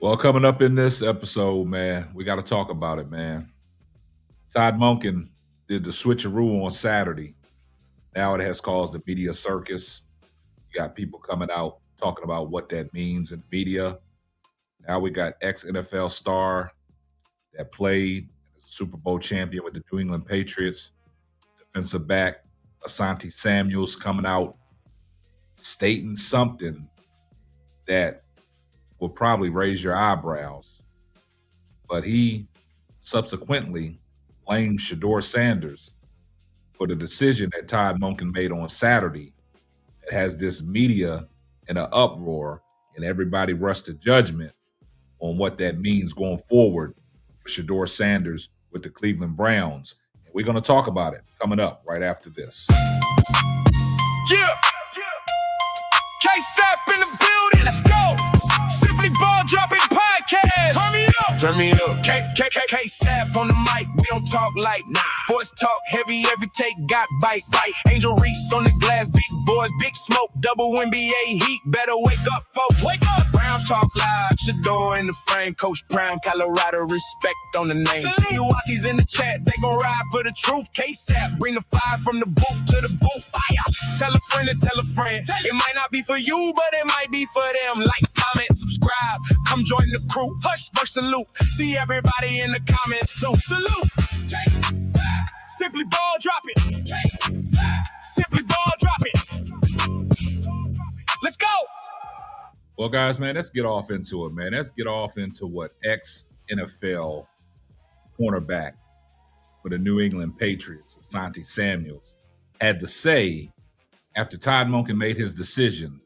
Well, coming up in this episode, man, we got to talk about it, man. Todd Monken did the switcheroo on Saturday. Now it has caused a media circus. You got people coming out talking about what that means in the media. Now we got ex-NFL star that played as a Super Bowl champion with the New England Patriots, defensive back Asante Samuels coming out stating something that will probably raise your eyebrows. But he subsequently blamed Shedeur Sanders for the decision that Todd Monken made on Saturday that has this media in an uproar and everybody rushed to judgment on what that means going forward for Shedeur Sanders with the Cleveland Browns. And we're going to talk about it coming up right after this. Yeah. K-Sap in the building. Let's go. Simply ball dropping podcast. Turn me up. Turn me up. K-Sap on the mic. We don't talk like sports talk heavy. Every take got bite. Angel Reese on the glass. Big boys, big smoke. Double NBA heat. Better wake up, folks. Wake up. Browns talk live. Shedeur in the frame. Coach Brown, Colorado. Respect on the name. Milwaukee's in the chat. They gon' ride for the truth. K-Sap bring the fire from the booth to the booth. Fire. Tell a friend to tell a friend. It might not be for you, but it might be for them. Like, comment, subscribe. Come join the crew. Hush, salute. See everybody in the comments too. Salute. Simply ball drop it. Simply ball drop it. Let's go. Well, guys, man, let's get off into it, man. Let's get off into what ex-NFL cornerback for the New England Patriots, Asante Samuels, had to say after Todd Monken made his decision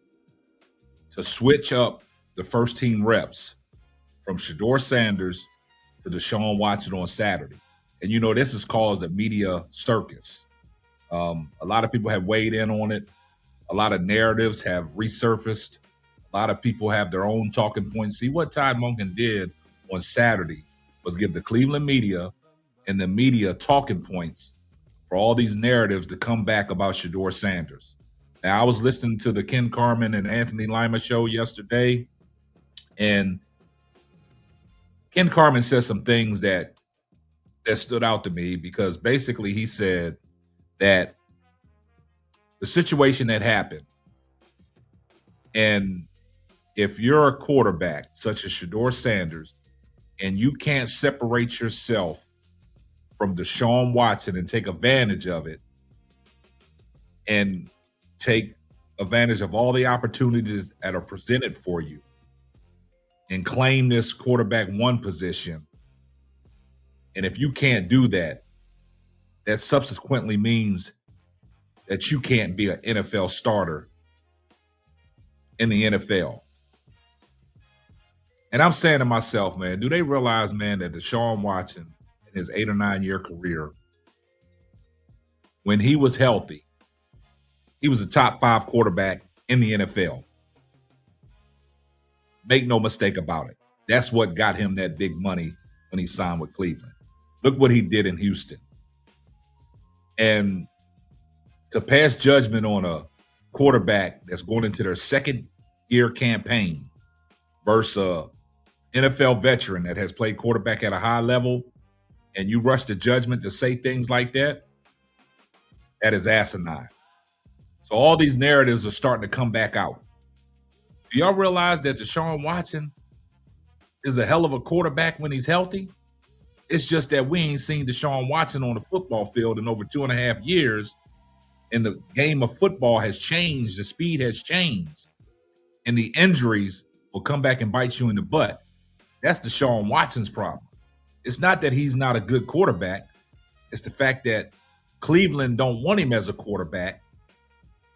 to switch up the first team reps from Shedeur Sanders to Deshaun Watson on Saturday. And, you know, this has caused a media circus. A lot of people have weighed in on it. A lot of narratives have resurfaced. A lot of people have their own talking points. See, what Todd Monken did on Saturday was give the Cleveland media and the media talking points for all these narratives to come back about Shedeur Sanders. Now, I was listening to the Ken Carman and Anthony Lima show yesterday, and Ken Carman said some things that stood out to me because basically he said that the situation that happened, and if you're a quarterback such as Shedeur Sanders and you can't separate yourself from Deshaun Watson and take advantage of it and take advantage of all the opportunities that are presented for you and claim this quarterback one position. And if you can't do that, that subsequently means that you can't be an NFL starter in the NFL. And I'm saying to myself, man, do they realize, man, that Deshaun Watson in his 8 or 9 year career, when he was healthy, he was a top 5 quarterback in the NFL. Make no mistake about it. That's what got him that big money when he signed with Cleveland. Look what he did in Houston. And to pass judgment on a quarterback that's going into their second year campaign versus a NFL veteran that has played quarterback at a high level, and you rush to judgment to say things like that, that is asinine. So all these narratives are starting to come back out. Do y'all realize that Deshaun Watson is a hell of a quarterback when he's healthy? It's just that we ain't seen Deshaun Watson on the football field in over 2.5 years, and the game of football has changed. The speed has changed, and the injuries will come back and bite you in the butt. That's Deshaun Watson's problem. It's not that he's not a good quarterback. It's the fact that Cleveland don't want him as a quarterback,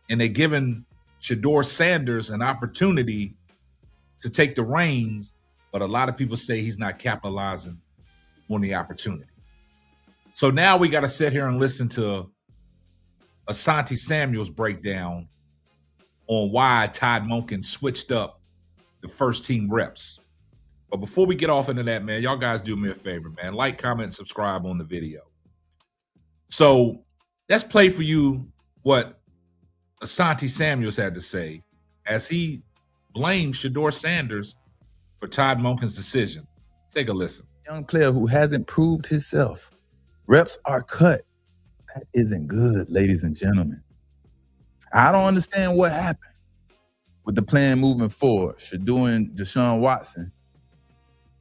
and they're giving Shedeur Sanders an opportunity to take the reins, but a lot of people say he's not capitalizing on the opportunity. So now we got to sit here and listen to Asante Samuel's breakdown on why Todd Monken switched up the first team reps. But before we get off into that, man, y'all guys do me a favor, man. Like, comment, and subscribe on the video. So let's play for you what Asante Samuel had to say as he blamed Shedeur Sanders for Todd Monken's decision. Take a listen. Young player who hasn't proved himself. Reps are cut. That isn't good, ladies and gentlemen. I don't understand what happened with the plan moving forward. Shedeur and Deshaun Watson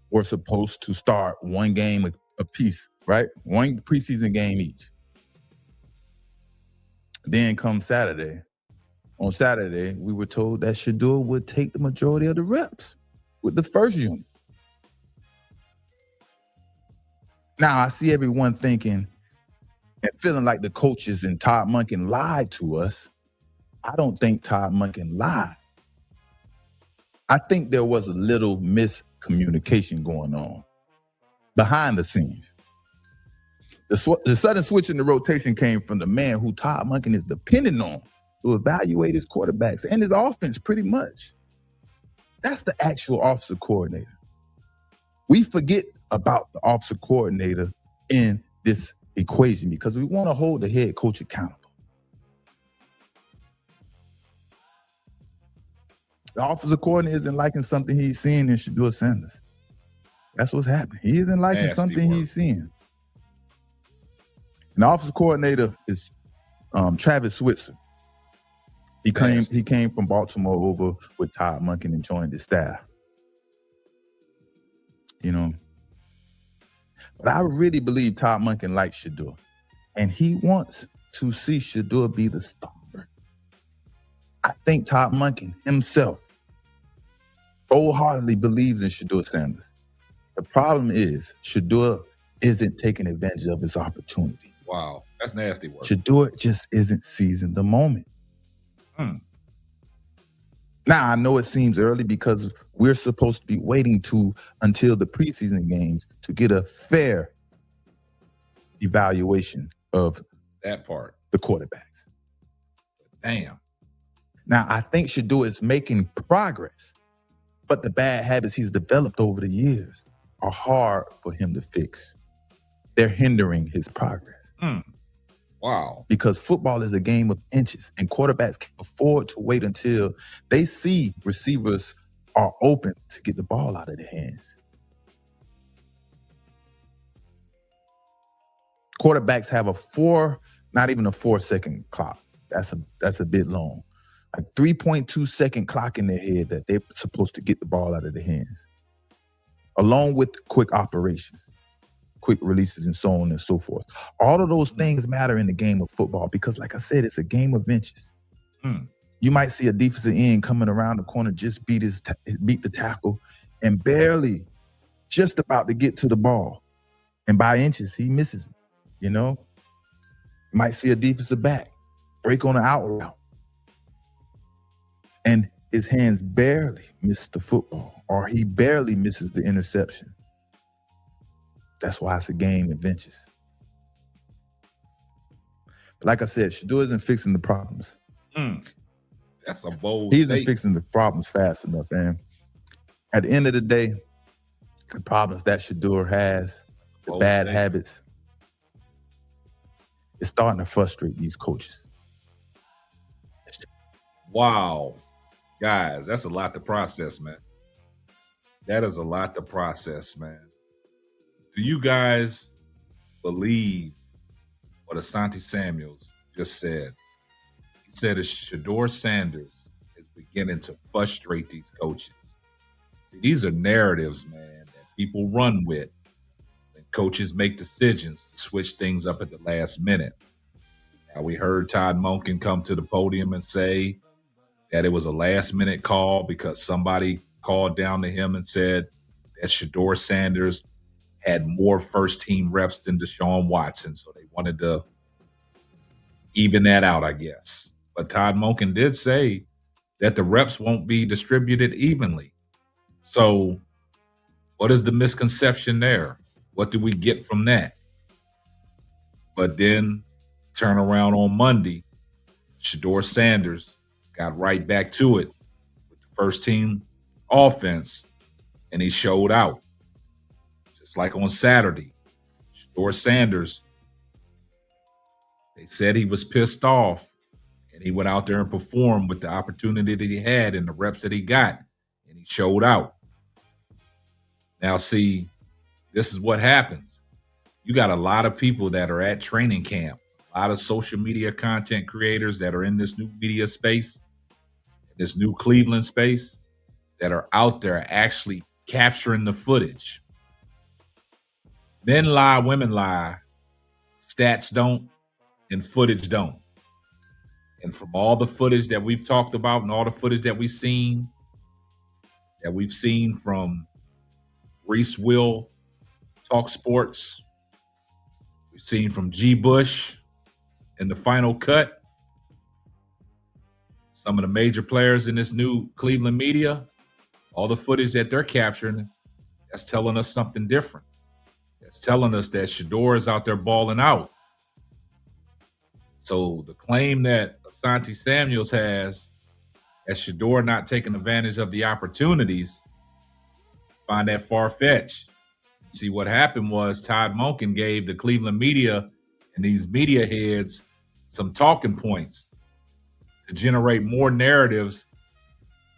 were supposed to start one game apiece, right? One preseason game each. Then come Saturday. On Saturday, we were told that Shedeur would take the majority of the reps with the first unit. Now, I see everyone thinking and feeling like the coaches and Todd Monken lied to us. I don't think Todd Monken lied. I think there was a little miscommunication going on behind the scenes. The sudden switch in the rotation came from the man who Todd Monken is dependent on to evaluate his quarterbacks and his offense pretty much. That's the actual offensive coordinator. We forget about the offensive coordinator in this equation because we want to hold the head coach accountable. The offensive coordinator isn't liking something he's seeing in Shedeur Sanders. That's what's happening. He isn't liking something he's seeing. And the offensive coordinator is Travis Switzer. He came from Baltimore over with Todd Monken and joined the staff. You know. But I really believe Todd Monken likes Shedeur. And he wants to see Shedeur be the starter. I think Todd Monken himself wholeheartedly believes in Shedeur Sanders. The problem is Shedeur isn't taking advantage of his opportunity. Wow, that's nasty work. Shedeur just isn't seizing the moment. Now, I know it seems early because we're supposed to be waiting until the preseason games to get a fair evaluation of that part, the quarterbacks. Damn. Now, I think Shedeur is making progress, but the bad habits he's developed over the years are hard for him to fix. They're hindering his progress. Wow. Because football is a game of inches, and quarterbacks can't afford to wait until they see receivers are open to get the ball out of their hands. Quarterbacks have not even a 4-second clock. That's a bit long. A 3.2-second clock in their head that they're supposed to get the ball out of their hands, along with quick operations, quick releases, and so on and so forth. All of those things matter in the game of football because, like I said, it's a game of inches. You might see a defensive end coming around the corner, just beat the tackle, and barely just about to get to the ball. And by inches, he misses it, you know? You might see a defensive back break on an out route, and his hands barely miss the football, or he barely misses the interception. That's why it's a game of inches. But like I said, Shedeur isn't fixing the problems. That's a bold He statement. isn't fixing the problems fast enough, man. At the end of the day, the problems that Shedeur has, the bad habits, it's starting to frustrate these coaches. Wow. Guys, that's a lot to process, man. That is a lot to process, man. Do you guys believe what Asante Samuel just said? He said Shedeur Sanders is beginning to frustrate these coaches. See, these are narratives, man, that people run with when coaches make decisions to switch things up at the last minute. Now, we heard Todd Monken come to the podium and say that it was a last-minute call because somebody called down to him and said that Shedeur Sanders had more first-team reps than Deshaun Watson, so they wanted to even that out, I guess. But Todd Monken did say that the reps won't be distributed evenly. So what is the misconception there? What do we get from that? But then turn around on Monday, Shedeur Sanders got right back to it with the first-team offense, and he showed out. Just like on Saturday, Shedeur Sanders, they said he was pissed off, and he went out there and performed with the opportunity that he had and the reps that he got, and he showed out. Now, see, this is what happens. You got a lot of people that are at training camp, a lot of social media content creators that are in this new media space, this new Cleveland space, that are out there actually capturing the footage. Men lie, women lie, stats don't, and footage don't. And from all the footage that we've talked about and all the footage that we've seen from Reese Will, Talk Sports, we've seen from G. Bush in the Final Cut, some of the major players in this new Cleveland media, all the footage that they're capturing, that's telling us something different. That's telling us that Shedeur is out there balling out. So the claim that Asante Samuel has as Shedeur not taking advantage of the opportunities, find that far-fetched. See, what happened was Todd Monken gave the Cleveland media and these media heads some talking points to generate more narratives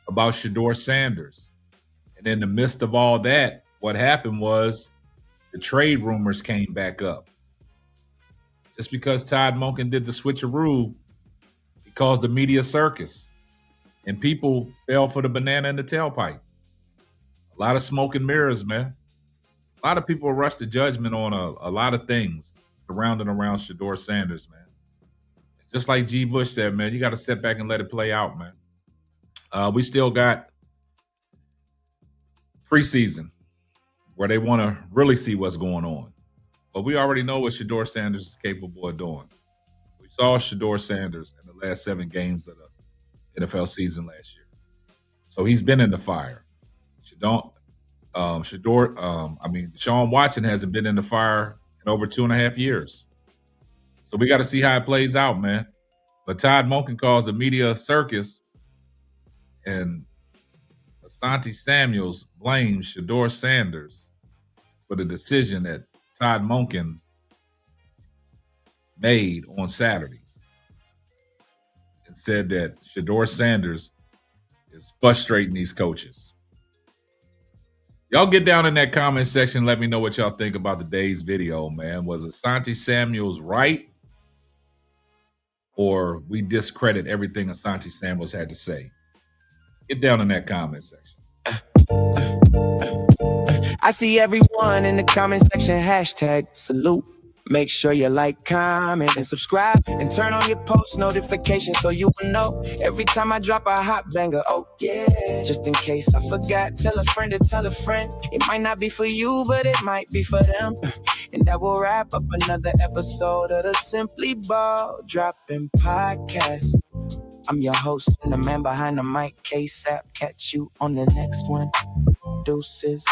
about Shedeur Sanders. And in the midst of all that, what happened was the trade rumors came back up. Just because Todd Monken did the switcheroo, he caused the media circus. And people fell for the banana in the tailpipe. A lot of smoke and mirrors, man. A lot of people rush to judgment on a lot of things surrounding around Shedeur Sanders, man. Just like G. Bush said, man, you got to sit back and let it play out, man. We still got preseason where they want to really see what's going on. But we already know what Shedeur Sanders is capable of doing. We saw Shedeur Sanders in the last 7 games of the NFL season last year. So he's been in the fire. Deshaun Watson hasn't been in the fire in over 2.5 years. So we got to see how it plays out, man. But Todd Monken caused the media circus, and Asante Samuel blames Shedeur Sanders for the decision that Todd Monken made on Saturday, and said that Shedeur Sanders is frustrating these coaches. Y'all get down in that comment section. Let me know what y'all think about today's video, man. Was Asante Samuel right? Or we discredit everything Asante Samuel had to say? Get down in that comment section. I see everyone in the comment section, hashtag salute. Make sure you like, comment, and subscribe, and turn on your post notifications so you will know every time I drop a hot banger. Oh yeah, just in case I forgot, tell a friend to tell a friend. It might not be for you, but it might be for them. And that will wrap up another episode of the Simply Ball Dropping Podcast. I'm your host and the man behind the mic, K-Sap. Catch you on the next one. Deuces.